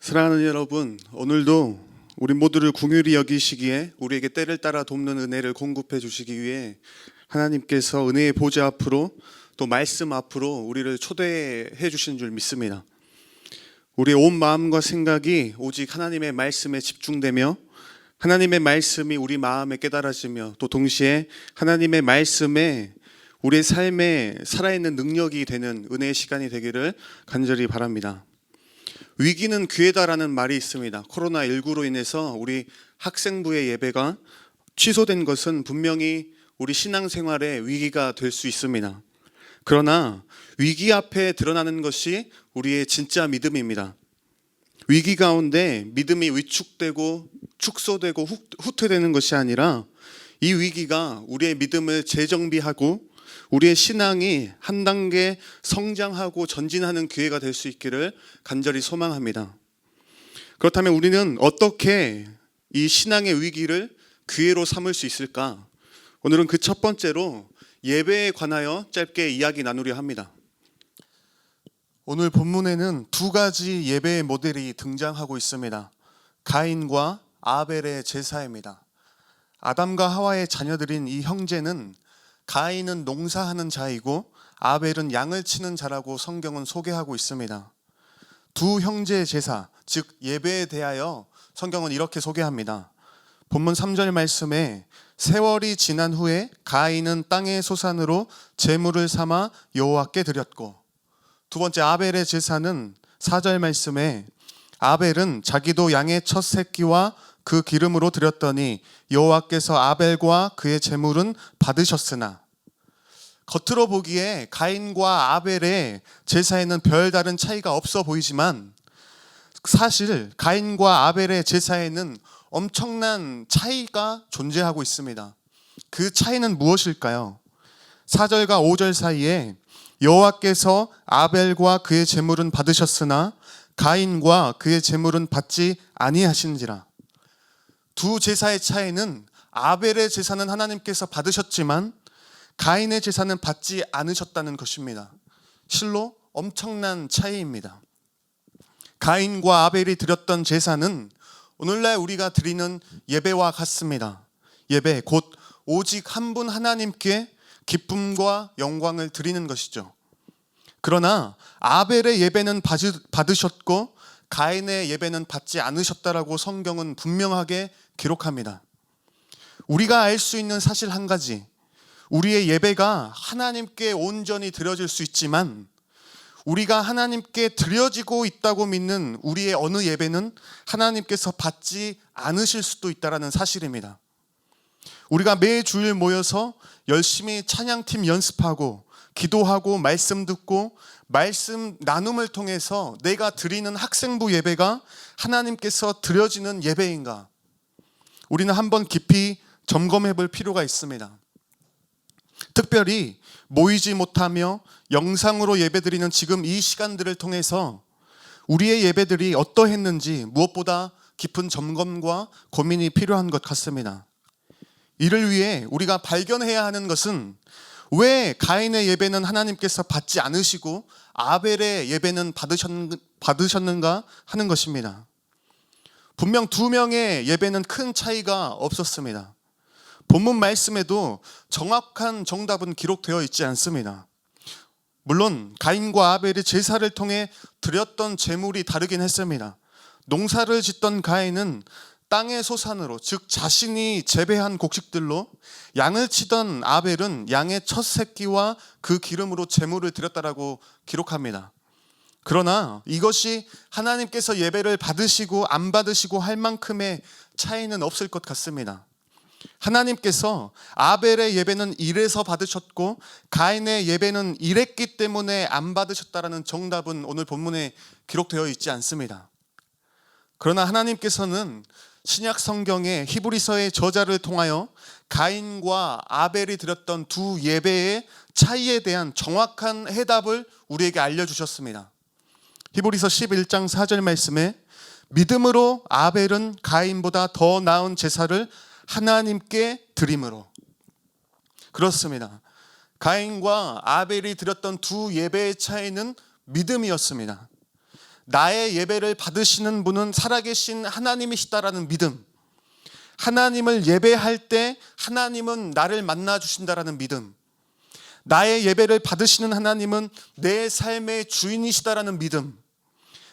사랑하는 여러분, 오늘도 우리 모두를 궁휼히 여기시기에 우리에게 때를 따라 돕는 은혜를 공급해 주시기 위해 하나님께서 은혜의 보좌 앞으로 또 말씀 앞으로 우리를 초대해 주시는 줄 믿습니다. 우리의 온 마음과 생각이 오직 하나님의 말씀에 집중되며 하나님의 말씀이 우리 마음에 깨달아지며 또 동시에 하나님의 말씀에 우리의 삶에 살아있는 능력이 되는 은혜의 시간이 되기를 간절히 바랍니다. 위기는 기회다라는 말이 있습니다. 코로나19로 인해서 우리 학생부의 예배가 취소된 것은 분명히 우리 신앙생활의 위기가 될 수 있습니다. 그러나 위기 앞에 드러나는 것이 우리의 진짜 믿음입니다. 위기 가운데 믿음이 위축되고 축소되고 후퇴되는 것이 아니라 이 위기가 우리의 믿음을 재정비하고 우리의 신앙이 한 단계 성장하고 전진하는 기회가 될 수 있기를 간절히 소망합니다. 그렇다면 우리는 어떻게 이 신앙의 위기를 기회로 삼을 수 있을까? 오늘은 그 첫 번째로 예배에 관하여 짧게 이야기 나누려 합니다. 오늘 본문에는 두 가지 예배의 모델이 등장하고 있습니다. 가인과 아벨의 제사입니다. 아담과 하와의 자녀들인 이 형제는 가인은 농사하는 자이고 아벨은 양을 치는 자라고 성경은 소개하고 있습니다. 두 형제의 제사, 즉 예배에 대하여 성경은 이렇게 소개합니다. 본문 3절 말씀에 세월이 지난 후에 가인은 땅의 소산으로 제물을 삼아 여호와께 드렸고, 두 번째 아벨의 제사는 4절 말씀에 아벨은 자기도 양의 첫 새끼와 그 기름으로 드렸더니 여호와께서 아벨과 그의 제물은 받으셨으나, 겉으로 보기에 가인과 아벨의 제사에는 별다른 차이가 없어 보이지만 사실 가인과 아벨의 제사에는 엄청난 차이가 존재하고 있습니다. 그 차이는 무엇일까요? 4절과 5절 사이에 여호와께서 아벨과 그의 제물은 받으셨으나 가인과 그의 제물은 받지 아니하신지라. 두 제사의 차이는 아벨의 제사는 하나님께서 받으셨지만 가인의 제사는 받지 않으셨다는 것입니다. 실로 엄청난 차이입니다. 가인과 아벨이 드렸던 제사는 오늘날 우리가 드리는 예배와 같습니다. 예배 곧 오직 한 분 하나님께 기쁨과 영광을 드리는 것이죠. 그러나 아벨의 예배는 받으셨고 가인의 예배는 받지 않으셨다라고 성경은 분명하게 기록합니다. 우리가 알 수 있는 사실 한 가지, 우리의 예배가 하나님께 온전히 드려질 수 있지만 우리가 하나님께 드려지고 있다고 믿는 우리의 어느 예배는 하나님께서 받지 않으실 수도 있다는 사실입니다. 우리가 매 주일 모여서 열심히 찬양팀 연습하고 기도하고 말씀 듣고 말씀 나눔을 통해서 내가 드리는 학생부 예배가 하나님께서 드려지는 예배인가? 우리는 한번 깊이 점검해 볼 필요가 있습니다. 특별히 모이지 못하며 영상으로 예배드리는 지금 이 시간들을 통해서 우리의 예배들이 어떠했는지 무엇보다 깊은 점검과 고민이 필요한 것 같습니다. 이를 위해 우리가 발견해야 하는 것은 왜 가인의 예배는 하나님께서 받지 않으시고 아벨의 예배는 받으셨는가 하는 것입니다. 분명 두 명의 예배는 큰 차이가 없었습니다. 본문 말씀에도 정확한 정답은 기록되어 있지 않습니다. 물론 가인과 아벨이 제사를 통해 드렸던 제물이 다르긴 했습니다. 농사를 짓던 가인은 땅의 소산으로, 즉 자신이 재배한 곡식들로, 양을 치던 아벨은 양의 첫 새끼와 그 기름으로 제물을 드렸다라고 기록합니다. 그러나 이것이 하나님께서 예배를 받으시고 안 받으시고 할 만큼의 차이는 없을 것 같습니다. 하나님께서 아벨의 예배는 이래서 받으셨고 가인의 예배는 이랬기 때문에 안 받으셨다라는 정답은 오늘 본문에 기록되어 있지 않습니다. 그러나 하나님께서는 신약 성경의 히브리서의 저자를 통하여 가인과 아벨이 드렸던 두 예배의 차이에 대한 정확한 해답을 우리에게 알려주셨습니다. 히브리서 11장 4절 말씀에 믿음으로 아벨은 가인보다 더 나은 제사를 하나님께 드림으로. 그렇습니다. 가인과 아벨이 드렸던 두 예배의 차이는 믿음이었습니다. 나의 예배를 받으시는 분은 살아계신 하나님이시다라는 믿음, 하나님을 예배할 때 하나님은 나를 만나 주신다라는 믿음, 나의 예배를 받으시는 하나님은 내 삶의 주인이시다라는 믿음,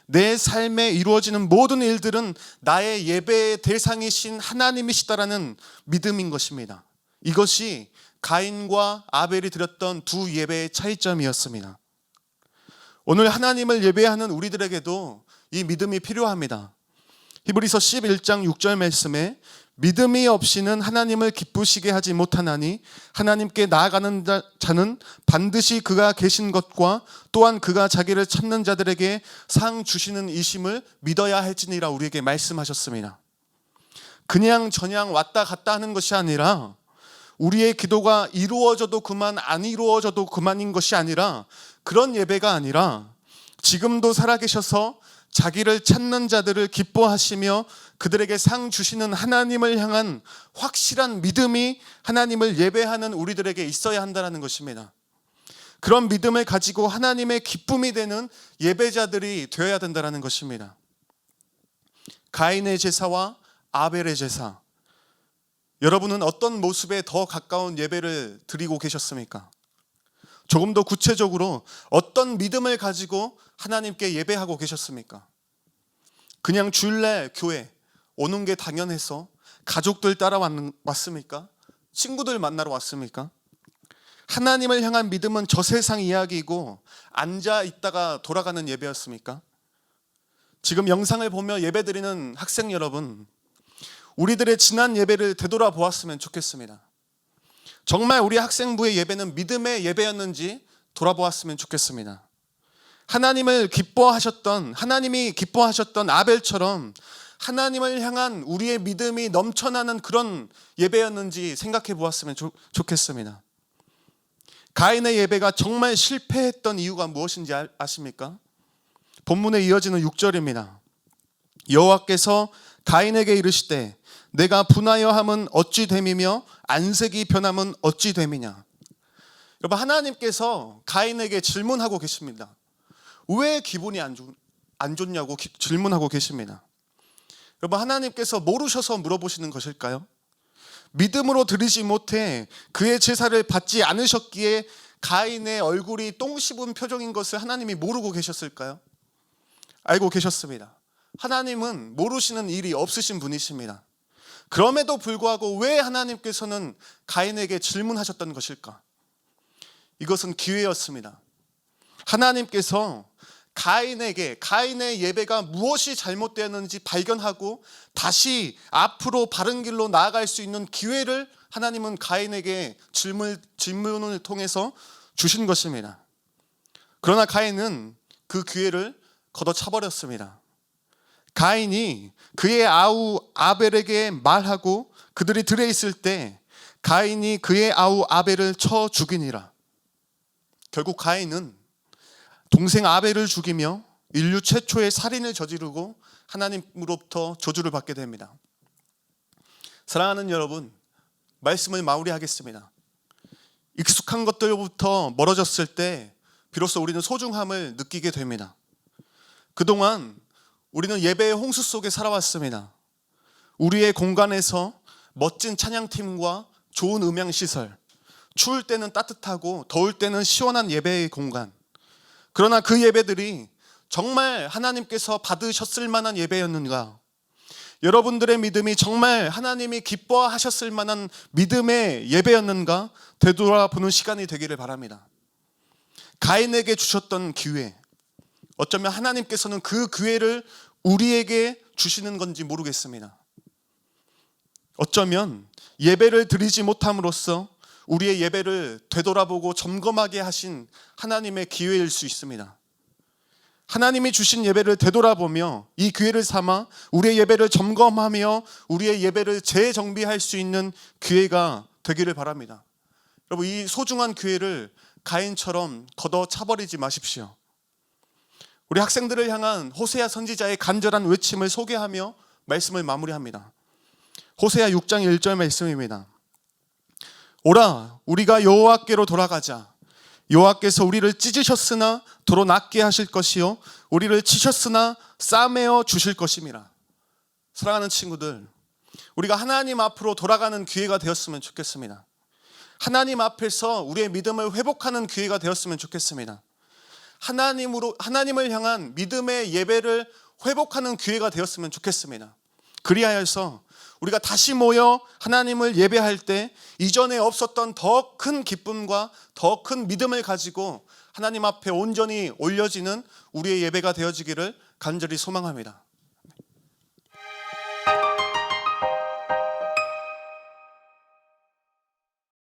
내 삶에 이루어지는 모든 일들은 나의 예배의 대상이신 하나님이시다라는 믿음인 것입니다. 이것이 가인과 아벨이 드렸던 두 예배의 차이점이었습니다. 오늘 하나님을 예배하는 우리들에게도 이 믿음이 필요합니다. 히브리서 11장 6절 말씀에 믿음이 없이는 하나님을 기쁘시게 하지 못하나니 하나님께 나아가는 자는 반드시 그가 계신 것과 또한 그가 자기를 찾는 자들에게 상 주시는 이심을 믿어야 할지니라 우리에게 말씀하셨습니다. 그냥 저냥 왔다 갔다 하는 것이 아니라 우리의 기도가 이루어져도 그만 안 이루어져도 그만인 것이 아니라 그런 예배가 아니라 지금도 살아계셔서 자기를 찾는 자들을 기뻐하시며 그들에게 상 주시는 하나님을 향한 확실한 믿음이 하나님을 예배하는 우리들에게 있어야 한다는 것입니다. 그런 믿음을 가지고 하나님의 기쁨이 되는 예배자들이 되어야 된다는 것입니다. 가인의 제사와 아벨의 제사, 여러분은 어떤 모습에 더 가까운 예배를 드리고 계셨습니까? 조금 더 구체적으로 어떤 믿음을 가지고 하나님께 예배하고 계셨습니까? 그냥 주일날 교회 오는 게 당연해서 가족들 따라왔습니까? 친구들 만나러 왔습니까? 하나님을 향한 믿음은 저 세상 이야기이고 앉아 있다가 돌아가는 예배였습니까? 지금 영상을 보며 예배드리는 학생 여러분, 우리들의 지난 예배를 되돌아보았으면 좋겠습니다. 정말 우리 학생부의 예배는 믿음의 예배였는지 돌아보았으면 좋겠습니다. 하나님이 기뻐하셨던 아벨처럼 하나님을 향한 우리의 믿음이 넘쳐나는 그런 예배였는지 생각해 보았으면 좋겠습니다. 가인의 예배가 정말 실패했던 이유가 무엇인지 아십니까? 본문에 이어지는 6절입니다. 여호와께서 가인에게 이르시되 내가 분하여 함은 어찌 됨이며 안색이 변함은 어찌 됨이냐. 여러분, 하나님께서 가인에게 질문하고 계십니다. 왜 기분이 안 좋냐고 질문하고 계십니다. 여러분, 하나님께서 모르셔서 물어보시는 것일까요? 믿음으로 드리지 못해 그의 제사를 받지 않으셨기에 가인의 얼굴이 똥 씹은 표정인 것을 하나님이 모르고 계셨을까요? 알고 계셨습니다. 하나님은 모르시는 일이 없으신 분이십니다. 그럼에도 불구하고 왜 하나님께서는 가인에게 질문하셨던 것일까? 이것은 기회였습니다. 하나님께서 가인의 예배가 무엇이 잘못되었는지 발견하고 다시 앞으로 바른 길로 나아갈 수 있는 기회를 하나님은 가인에게 질문을 통해서 주신 것입니다. 그러나 가인은 그 기회를 걷어차버렸습니다. 가인이 그의 아우 아벨에게 말하고 그들이 들에 있을 때 가인이 그의 아우 아벨을 쳐 죽이니라. 결국 가인은 동생 아벨을 죽이며 인류 최초의 살인을 저지르고 하나님으로부터 저주를 받게 됩니다. 사랑하는 여러분, 말씀을 마무리하겠습니다. 익숙한 것들로부터 멀어졌을 때 비로소 우리는 소중함을 느끼게 됩니다. 그동안 우리는 예배의 홍수 속에 살아왔습니다. 우리의 공간에서 멋진 찬양팀과 좋은 음향시설, 추울 때는 따뜻하고 더울 때는 시원한 예배의 공간. 그러나 그 예배들이 정말 하나님께서 받으셨을 만한 예배였는가? 여러분들의 믿음이 정말 하나님이 기뻐하셨을 만한 믿음의 예배였는가? 되돌아보는 시간이 되기를 바랍니다. 가인에게 주셨던 기회, 어쩌면 하나님께서는 그 기회를 우리에게 주시는 건지 모르겠습니다. 어쩌면 예배를 드리지 못함으로써 우리의 예배를 되돌아보고 점검하게 하신 하나님의 기회일 수 있습니다. 하나님이 주신 예배를 되돌아보며 이 기회를 삼아 우리의 예배를 점검하며 우리의 예배를 재정비할 수 있는 기회가 되기를 바랍니다. 여러분, 이 소중한 기회를 가인처럼 걷어차버리지 마십시오. 우리 학생들을 향한 호세아 선지자의 간절한 외침을 소개하며 말씀을 마무리합니다. 호세아 6장 1절 말씀입니다. 오라, 우리가 여호와께로 돌아가자. 여호와께서 우리를 찢으셨으나 도로 낫게 하실 것이요 우리를 치셨으나 싸매어 주실 것임이라. 사랑하는 친구들, 우리가 하나님 앞으로 돌아가는 기회가 되었으면 좋겠습니다. 하나님 앞에서 우리의 믿음을 회복하는 기회가 되었으면 좋겠습니다. 하나님을 향한 믿음의 예배를 회복하는 기회가 되었으면 좋겠습니다. 그리하여서 우리가 다시 모여 하나님을 예배할 때 이전에 없었던 더 큰 기쁨과 더 큰 믿음을 가지고 하나님 앞에 온전히 올려지는 우리의 예배가 되어지기를 간절히 소망합니다.